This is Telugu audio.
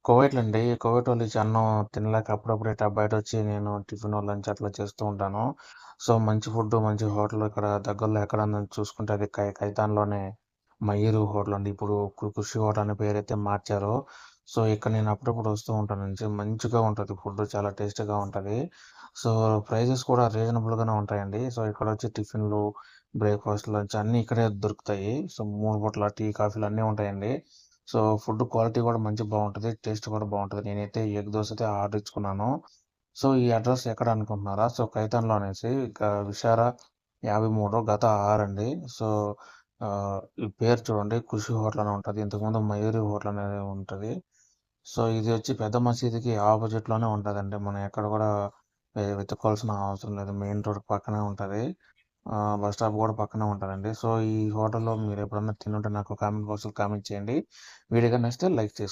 కువైట్‌లో అండి. కువైటోళ్ళు ఇచ్చే అన్నం తినలేక అప్పుడప్పుడు ఇట్టా బయటొచ్చి నేను టిఫిను, లంచ్ అట్లా చేస్తూ ఉంటాను. సో, మంచి ఫుడ్డు, మంచి హోటల్ ఇక్కడ దగ్గరలో ఎక్కడన్నా చూసుకుంటే అది కైతాన్‌లోనే మయూరు హోటల్ అండి. ఇప్పుడు ఖుషి హోటల్ అనే పేరైతే మార్చారు. సో, ఇక్కడ నేను అప్పుడప్పుడు వస్తూ ఉంటాను. మంచిగా ఉంటది ఫుడ్డు. చాలా టేస్టీగా ఉంటది. సో, ప్రైజెస్ కూడా రీజనబుల్‌గానే ఉంటాయండి. సో, ఇక్కడొచ్చి టిఫిన్‌లు, బ్రేక్‌ఫాస్ట్, లంచ్ అన్నీ ఇక్కడే దొరుకుతాయి. సో, 3 పూటల టీ, కాఫీలు అన్నీ ఉంటాయండి. సో, ఫుడ్ క్వాలిటీ గూడా బావుంటది. టేస్ట్ కూడా బావుంటది. నేనైతే ఎగ్ దోసైతే ఆర్డర్ ఇచ్చుకున్నాను. సో, ఈ అడ్రెస్ ఎక్కడ అనుకుంటున్నారా? సో, కైతాన్‌లో అనేసి విషార 53 గత 6 అండి. సో, ఈ పేరు చూడండి 'ఖుషి హోటల్' అని ఉంటది. ఇంతకుముందు 'మయూరి హోటల్' అనేది ఉంటది. సో, ఇది వచ్చి పెద్ద మసీదుకి ఆపోజిట్‌లోనే ఉంటదండి. మనం ఎక్కడ కూడా వెతుక్కోవాల్సిన అవసరం లేదు. మెయిన్ రోడ్ పక్కనే ఉంటది. బస్ స్టాప్ గూడా పక్కనే ఉంటదండి. సో, ఈ హోటల్‌లో మీరెప్పుడన్నా తినుంటే నాకు కామెంట్ బాక్స్‌లో కామెంట్ చేయండి. వీడియో గాని నచ్చితే లైక్ చేసుకోండి.